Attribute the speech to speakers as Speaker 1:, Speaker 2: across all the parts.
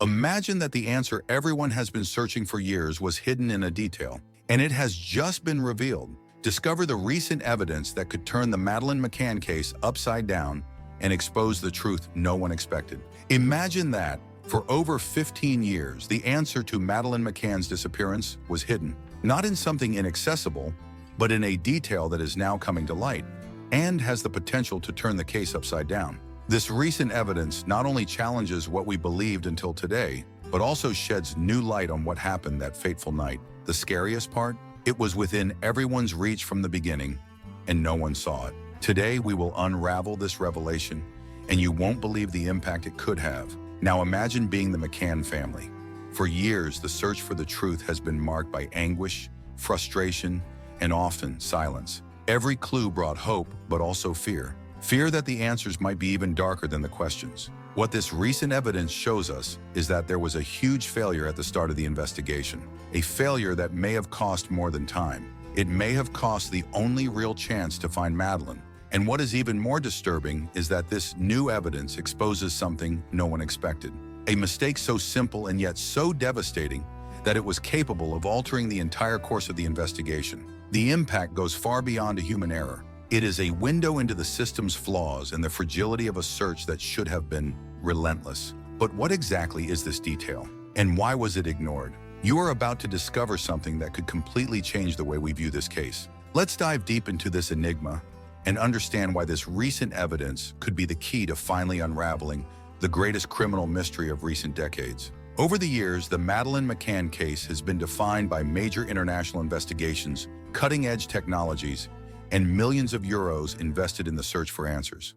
Speaker 1: Imagine that the answer everyone has been searching for years was hidden in a detail, and it has just been revealed. Discover the recent evidence that could turn the Madeleine McCann case upside down and expose the truth no one expected. Imagine that, for over 15 years, the answer to Madeleine McCann's disappearance was hidden, not in something inaccessible, but in a detail that is now coming to light and has the potential to turn the case upside down. This recent evidence not only challenges what we believed until today, but also sheds new light on what happened that fateful night. The scariest part? It was within everyone's reach from the beginning, and no one saw it. Today, we will unravel this revelation, and you won't believe the impact it could have. Now imagine being the McCann family. For years, the search for the truth has been marked by anguish, frustration, and often silence. Every clue brought hope, but also fear. Fear that the answers might be even darker than the questions. What this recent evidence shows us is that there was a huge failure at the start of the investigation. A failure that may have cost more than time. It may have cost the only real chance to find Madeleine. And what is even more disturbing is that this new evidence exposes something no one expected. A mistake so simple and yet so devastating that it was capable of altering the entire course of the investigation. The impact goes far beyond a human error. It is a window into the system's flaws and the fragility of a search that should have been relentless. But what exactly is this detail? And why was it ignored? You are about to discover something that could completely change the way we view this case. Let's dive deep into this enigma and understand why this recent evidence could be the key to finally unraveling the greatest criminal mystery of recent decades. Over the years, the Madeleine McCann case has been defined by major international investigations, cutting-edge technologies, and millions of euros invested in the search for answers.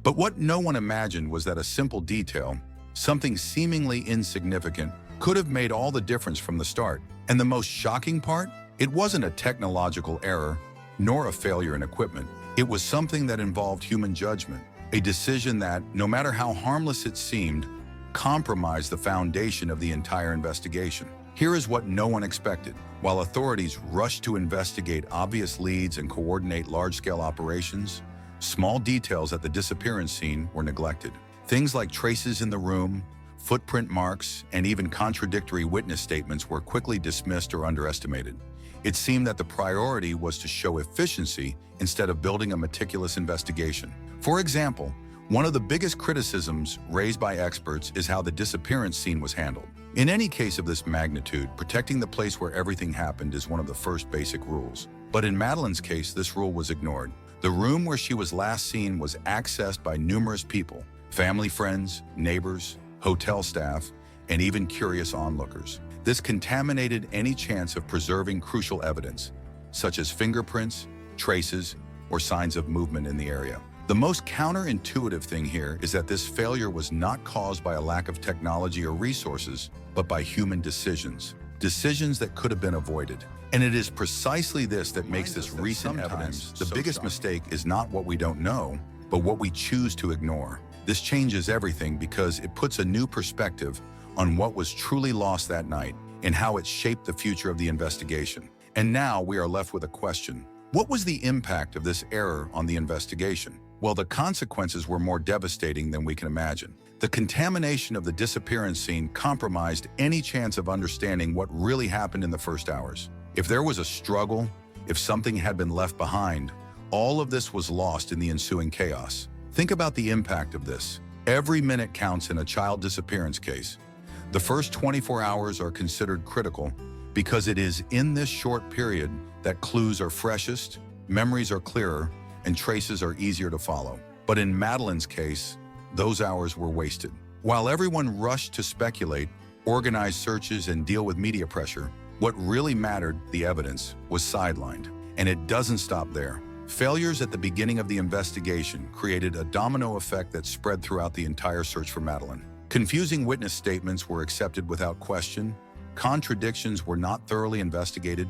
Speaker 1: But what no one imagined was that a simple detail, something seemingly insignificant, could have made all the difference from the start. And the most shocking part? It wasn't a technological error, nor a failure in equipment. It was something that involved human judgment, a decision that, no matter how harmless it seemed, compromised the foundation of the entire investigation. Here is what no one expected. While authorities rushed to investigate obvious leads and coordinate large-scale operations, small details at the disappearance scene were neglected. Things like traces in the room, footprint marks, and even contradictory witness statements were quickly dismissed or underestimated. It seemed that the priority was to show efficiency instead of building a meticulous investigation. For example, one of the biggest criticisms raised by experts is how the disappearance scene was handled. In any case of this magnitude, protecting the place where everything happened is one of the first basic rules. But in Madeleine's case, this rule was ignored. The room where she was last seen was accessed by numerous people, family, friends, neighbors, hotel staff, and even curious onlookers. This contaminated any chance of preserving crucial evidence, such as fingerprints, traces, or signs of movement in the area. The most counterintuitive thing here is that this failure was not caused by a lack of technology or resources, but by human decisions. Decisions that could have been avoided. And it is precisely this that makes this recent evidence the biggest mistake is not what we don't know, but what we choose to ignore. This changes everything because it puts a new perspective on what was truly lost that night and how it shaped the future of the investigation. And now we are left with a question. What was the impact of this error on the investigation? Well, the consequences were more devastating than we can imagine. The contamination of the disappearance scene compromised any chance of understanding what really happened in the first hours. If there was a struggle, if something had been left behind, all of this was lost in the ensuing chaos. Think about the impact of this. Every minute counts in a child disappearance case. The first 24 hours are considered critical because it is in this short period that clues are freshest, memories are clearer, and traces are easier to follow. But in Madeleine's case, those hours were wasted. While everyone rushed to speculate, organize searches, and deal with media pressure, what really mattered, the evidence, was sidelined. And it doesn't stop there. Failures at the beginning of the investigation created a domino effect that spread throughout the entire search for Madeleine. Confusing witness statements were accepted without question, contradictions were not thoroughly investigated,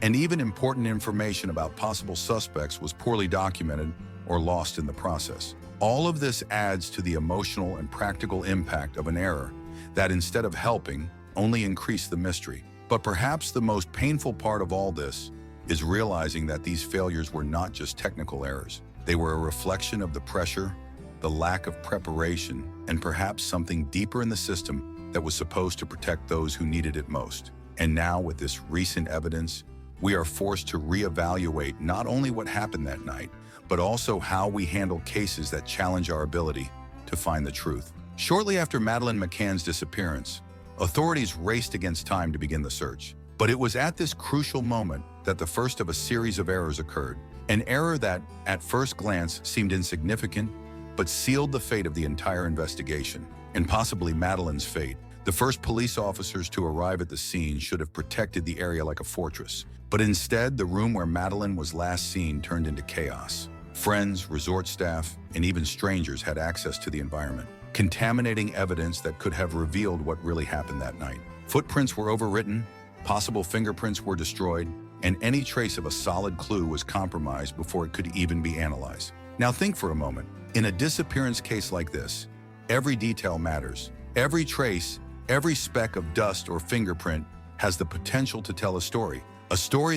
Speaker 1: and even important information about possible suspects was poorly documented or lost in the process. All of this adds to the emotional and practical impact of an error that, instead of helping, only increased the mystery. But perhaps the most painful part of all this is realizing that these failures were not just technical errors. They were a reflection of the pressure, the lack of preparation, and perhaps something deeper in the system that was supposed to protect those who needed it most. And now, with this recent evidence, we are forced to reevaluate not only what happened that night, but also how we handle cases that challenge our ability to find the truth. Shortly after Madeleine McCann's disappearance, authorities raced against time to begin the search. But it was at this crucial moment that the first of a series of errors occurred. An error that, at first glance, seemed insignificant, but sealed the fate of the entire investigation, and possibly Madeleine's fate. The first police officers to arrive at the scene should have protected the area like a fortress. But instead, the room where Madeleine was last seen turned into chaos. Friends, resort staff, and even strangers had access to the environment, contaminating evidence that could have revealed what really happened that night. Footprints were overwritten, possible fingerprints were destroyed, and any trace of a solid clue was compromised before it could even be analyzed. Now think for a moment. In a disappearance case like this, every detail matters. Every trace, every speck of dust or fingerprint has the potential to tell a story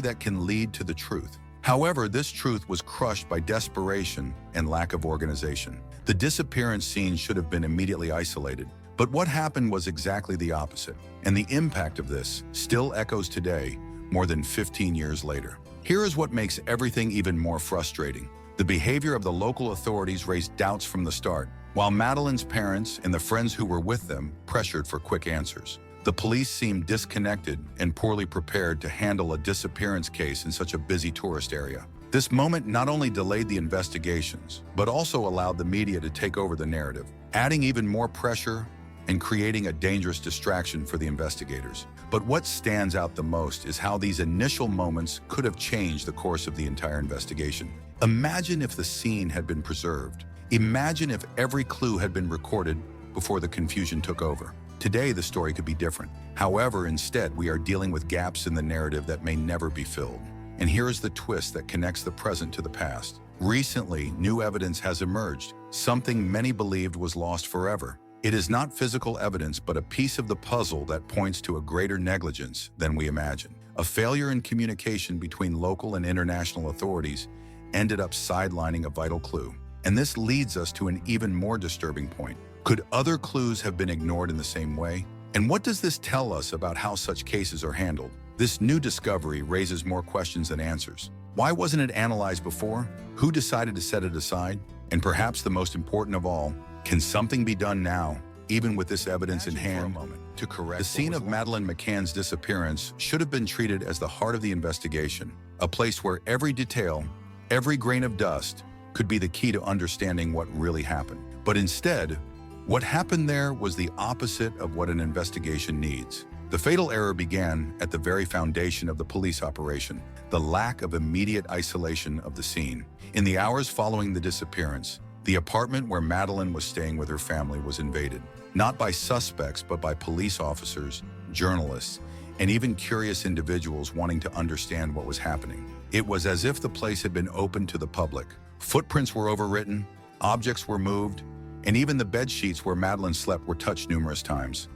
Speaker 1: that can lead to the truth. However, this truth was crushed by desperation and lack of organization. The disappearance scene should have been immediately isolated, but what happened was exactly the opposite, and the impact of this still echoes today, more than 15 years later. Here is what makes everything even more frustrating. The behavior of the local authorities raised doubts from the start, while Madeleine's parents and the friends who were with them pressured for quick answers. The police seemed disconnected and poorly prepared to handle a disappearance case in such a busy tourist area. This moment not only delayed the investigations, but also allowed the media to take over the narrative, adding even more pressure and creating a dangerous distraction for the investigators. But what stands out the most is how these initial moments could have changed the course of the entire investigation. Imagine if the scene had been preserved. Imagine if every clue had been recorded before the confusion took over. Today, the story could be different. However, instead, we are dealing with gaps in the narrative that may never be filled. And here is the twist that connects the present to the past. Recently, new evidence has emerged, something many believed was lost forever. It is not physical evidence, but a piece of the puzzle that points to a greater negligence than we imagined. A failure in communication between local and international authorities ended up sidelining a vital clue. And this leads us to an even more disturbing point. Could other clues have been ignored in the same way? And what does this tell us about how such cases are handled? This new discovery raises more questions than answers. Why wasn't it analyzed before? Who decided to set it aside? And perhaps the most important of all, can something be done now, even with this evidence in hand, to correct? The scene of Madeleine McCann's disappearance should have been treated as the heart of the investigation, a place where every detail, every grain of dust, could be the key to understanding what really happened. But instead, what happened there was the opposite of what an investigation needs. The fatal error began at the very foundation of the police operation, the lack of immediate isolation of the scene. In the hours following the disappearance, the apartment where Madeleine was staying with her family was invaded, not by suspects, but by police officers, journalists, and even curious individuals wanting to understand what was happening. It was as if the place had been opened to the public. Footprints were overwritten, objects were moved, and even the bed sheets where Madeleine slept were touched numerous times.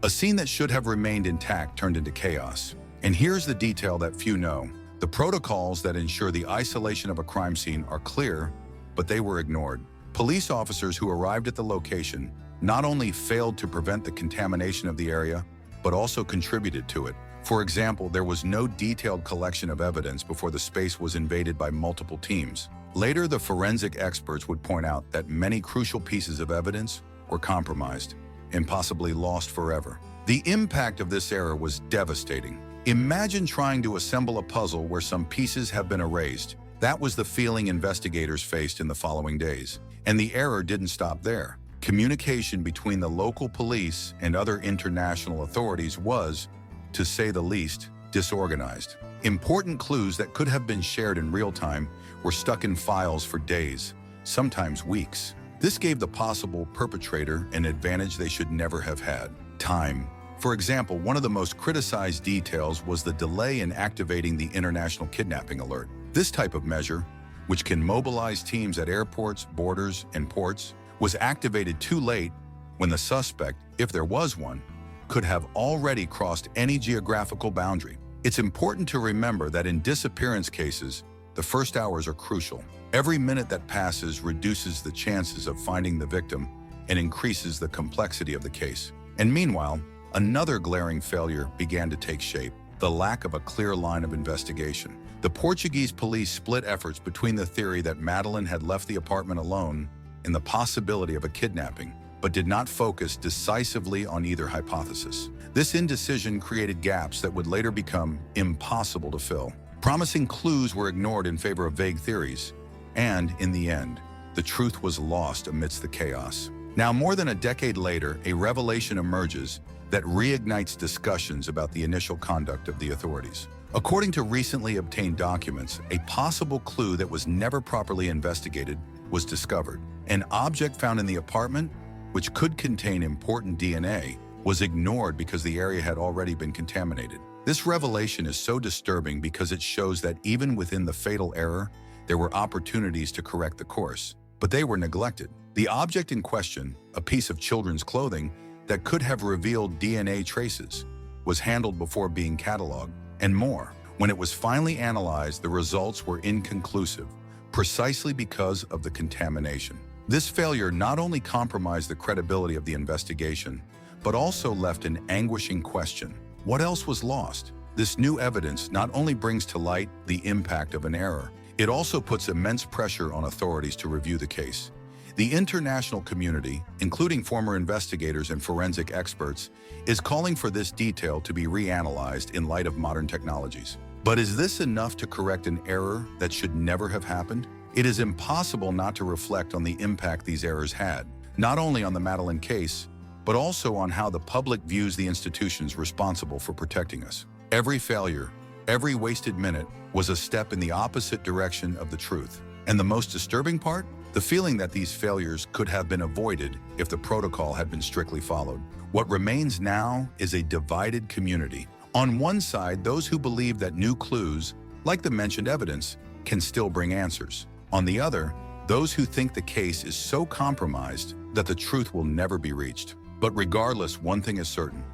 Speaker 1: A scene that should have remained intact turned into chaos. And here's the detail that few know. The protocols that ensure the isolation of a crime scene are clear, but they were ignored. Police officers who arrived at the location not only failed to prevent the contamination of the area, but also contributed to it. For example, there was no detailed collection of evidence before the space was invaded by multiple teams. Later, the forensic experts would point out that many crucial pieces of evidence were compromised and possibly lost forever. The impact of this error was devastating. Imagine trying to assemble a puzzle where some pieces have been erased. That was the feeling investigators faced in the following days. And the error didn't stop there. Communication between the local police and other international authorities was, to say the least, disorganized. Important clues that could have been shared in real time were stuck in files for days, sometimes weeks. This gave the possible perpetrator an advantage they should never have had: time. For example, one of the most criticized details was the delay in activating the international kidnapping alert. This type of measure, which can mobilize teams at airports, borders, and ports, was activated too late when the suspect, if there was one, could have already crossed any geographical boundary. It's important to remember that in disappearance cases, the first hours are crucial. Every minute that passes reduces the chances of finding the victim and increases the complexity of the case. And meanwhile, another glaring failure began to take shape: the lack of a clear line of investigation. The Portuguese police split efforts between the theory that Madeleine had left the apartment alone and the possibility of a kidnapping, but did not focus decisively on either hypothesis. This indecision created gaps that would later become impossible to fill. Promising clues were ignored in favor of vague theories, and, in the end, the truth was lost amidst the chaos. Now, more than a decade later, a revelation emerges that reignites discussions about the initial conduct of the authorities. According to recently obtained documents, a possible clue that was never properly investigated was discovered. An object found in the apartment, which could contain important DNA, was ignored because the area had already been contaminated. This revelation is so disturbing because it shows that even within the fatal error, there were opportunities to correct the course, but they were neglected. The object in question, a piece of children's clothing that could have revealed DNA traces, was handled before being cataloged, and more. When it was finally analyzed, the results were inconclusive, precisely because of the contamination. This failure not only compromised the credibility of the investigation, but also left an anguishing question: what else was lost? This new evidence not only brings to light the impact of an error, it also puts immense pressure on authorities to review the case. The international community, including former investigators and forensic experts, is calling for this detail to be reanalyzed in light of modern technologies. But is this enough to correct an error that should never have happened? It is impossible not to reflect on the impact these errors had, not only on the Madeleine case, but also on how the public views the institutions responsible for protecting us. Every failure, every wasted minute, was a step in the opposite direction of the truth. And the most disturbing part? The feeling that these failures could have been avoided if the protocol had been strictly followed. What remains now is a divided community. On one side, those who believe that new clues, like the mentioned evidence, can still bring answers. On the other, those who think the case is so compromised that the truth will never be reached. But regardless, one thing is certain: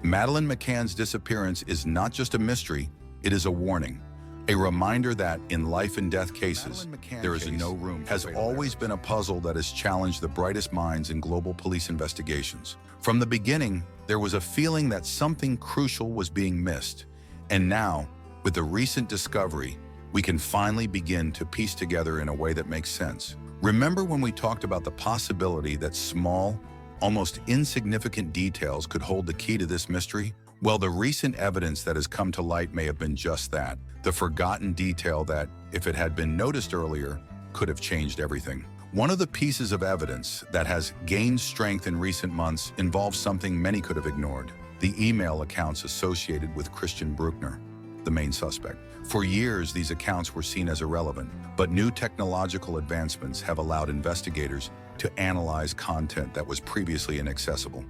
Speaker 1: Madeleine McCann's disappearance is not just a mystery, it is a warning. A reminder that, in life and death cases, there is no room has always been a puzzle that has challenged the brightest minds in global police investigations. From the beginning, there was a feeling that something crucial was being missed. And now, with the recent discovery, we can finally begin to piece together in a way that makes sense. Remember when we talked about the possibility that small, almost insignificant details could hold the key to this mystery? Well, the recent evidence that has come to light may have been just that, the forgotten detail that, if it had been noticed earlier, could have changed everything. One of the pieces of evidence that has gained strength in recent months involves something many could have ignored: the email accounts associated with Christian Bruckner, the main suspect. For years, these accounts were seen as irrelevant, but new technological advancements have allowed investigators to analyze content that was previously inaccessible.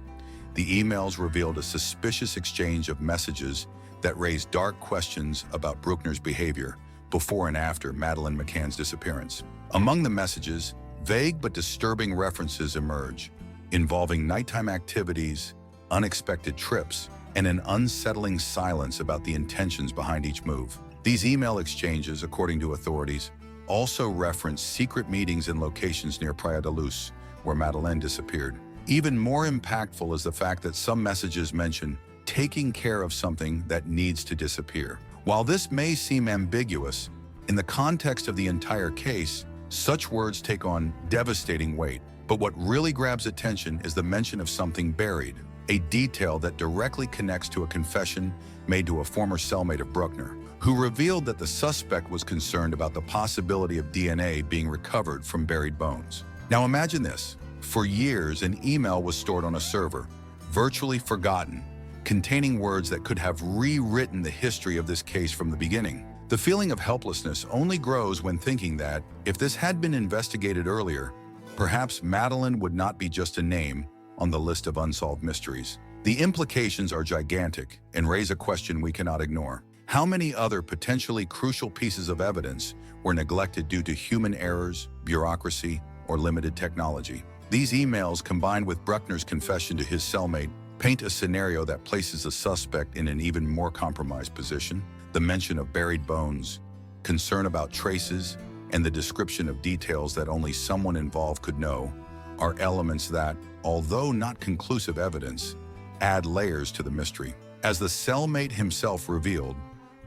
Speaker 1: The emails revealed a suspicious exchange of messages that raised dark questions about Bruckner's behavior before and after Madeleine McCann's disappearance. Among the messages, vague but disturbing references emerge, involving nighttime activities, unexpected trips, and an unsettling silence about the intentions behind each move. These email exchanges, according to authorities, also reference secret meetings in locations near Praia da Luz, where Madeleine disappeared. Even more impactful is the fact that some messages mention taking care of something that needs to disappear. While this may seem ambiguous, in the context of the entire case, such words take on devastating weight. But what really grabs attention is the mention of something buried, a detail that directly connects to a confession made to a former cellmate of Bruckner, who revealed that the suspect was concerned about the possibility of DNA being recovered from buried bones. Now imagine this. For years, an email was stored on a server, virtually forgotten, containing words that could have rewritten the history of this case from the beginning. The feeling of helplessness only grows when thinking that, if this had been investigated earlier, perhaps Madeleine would not be just a name on the list of unsolved mysteries. The implications are gigantic and raise a question we cannot ignore. How many other potentially crucial pieces of evidence were neglected due to human errors, bureaucracy, or limited technology? These emails, combined with Bruckner's confession to his cellmate, paint a scenario that places the suspect in an even more compromised position. The mention of buried bones, concern about traces, and the description of details that only someone involved could know are elements that, although not conclusive evidence, add layers to the mystery. As the cellmate himself revealed,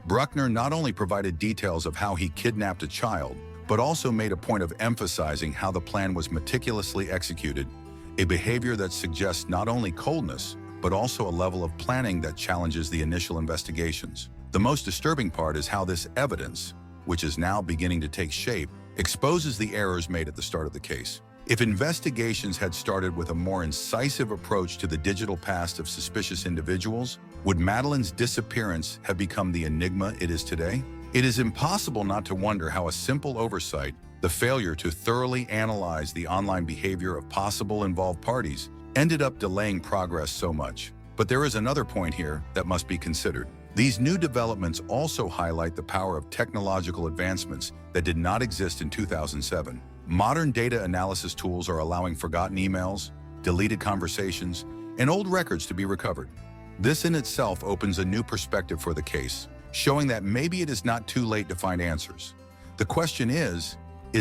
Speaker 1: Bruckner not only provided details of how he kidnapped a child, but also made a point of emphasizing how the plan was meticulously executed, a behavior that suggests not only coldness, but also a level of planning that challenges the initial investigations. The most disturbing part is how this evidence, which is now beginning to take shape, exposes the errors made at the start of the case. If investigations had started with a more incisive approach to the digital past of suspicious individuals, would Madeleine's disappearance have become the enigma it is today? It is impossible not to wonder how a simple oversight, the failure to thoroughly analyze the online behavior of possible involved parties, ended up delaying progress so much. But there is another point here that must be considered. These new developments also highlight the power of technological advancements that did not exist in 2007. Modern data analysis tools are allowing forgotten emails, deleted conversations, and old records to be recovered. This in itself opens a new perspective for the case, showing that maybe it is not too late to find answers. The question is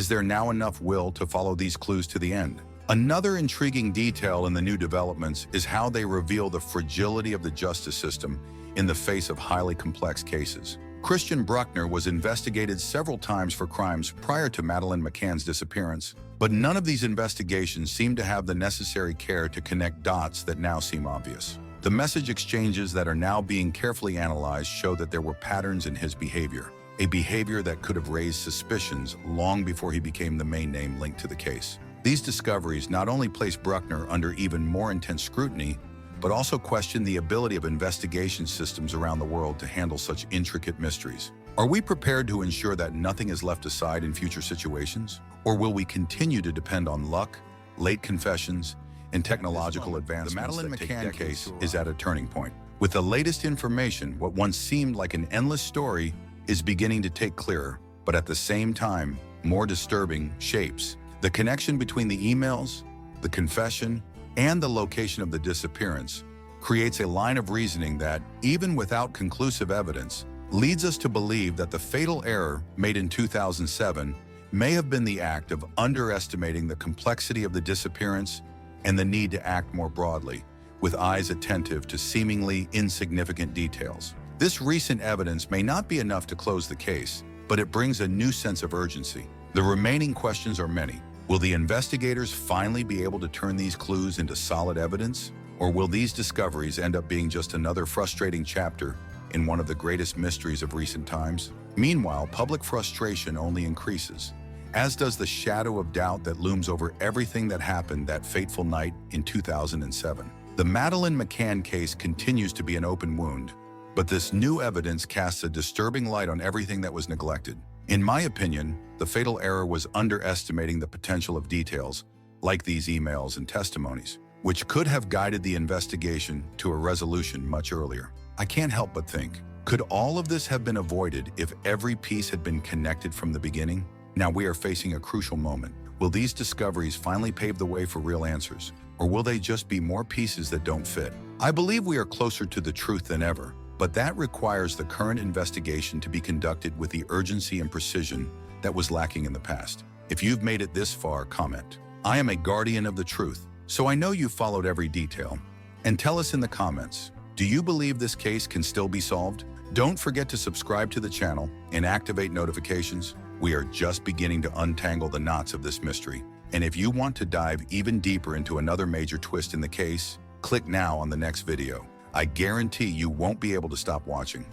Speaker 1: there now enough will to follow these clues to the end? Another intriguing detail in the new developments is how they reveal the fragility of the justice system in the face of highly complex cases. Christian Bruckner was investigated several times for crimes prior to Madeleine McCann's disappearance, but none of these investigations seem to have the necessary care to connect dots that now seem obvious. The message exchanges that are now being carefully analyzed show that there were patterns in his behavior, a behavior that could have raised suspicions long before he became the main name linked to the case. These discoveries not only place Bruckner under even more intense scrutiny, but also question the ability of investigation systems around the world to handle such intricate mysteries. Are we prepared to ensure that nothing is left aside in future situations? Or will we continue to depend on luck, late confessions, and technological advancements? The Madeleine McCann case is at a turning point. With the latest information, what once seemed like an endless story is beginning to take clearer, but at the same time, more disturbing shapes. The connection between the emails, the confession, and the location of the disappearance creates a line of reasoning that, even without conclusive evidence, leads us to believe that the fatal error made in 2007 may have been the act of underestimating the complexity of the disappearance and the need to act more broadly, with eyes attentive to seemingly insignificant details. This recent evidence may not be enough to close the case, but it brings a new sense of urgency. The remaining questions are many. Will the investigators finally be able to turn these clues into solid evidence? Or will these discoveries end up being just another frustrating chapter in one of the greatest mysteries of recent times? Meanwhile, public frustration only increases, as does the shadow of doubt that looms over everything that happened that fateful night in 2007. The Madeleine McCann case continues to be an open wound, but this new evidence casts a disturbing light on everything that was neglected. In my opinion, the fatal error was underestimating the potential of details, like these emails and testimonies, which could have guided the investigation to a resolution much earlier. I can't help but think, could all of this have been avoided if every piece had been connected from the beginning? Now we are facing a crucial moment. Will these discoveries finally pave the way for real answers, or will they just be more pieces that don't fit? I believe we are closer to the truth than ever, but that requires the current investigation to be conducted with the urgency and precision that was lacking in the past. If you've made it this far, comment. I am a guardian of the truth, so I know you followed every detail. And tell us in the comments, do you believe this case can still be solved? Don't forget to subscribe to the channel and activate notifications. We are just beginning to untangle the knots of this mystery. And if you want to dive even deeper into another major twist in the case, click now on the next video. I guarantee you won't be able to stop watching.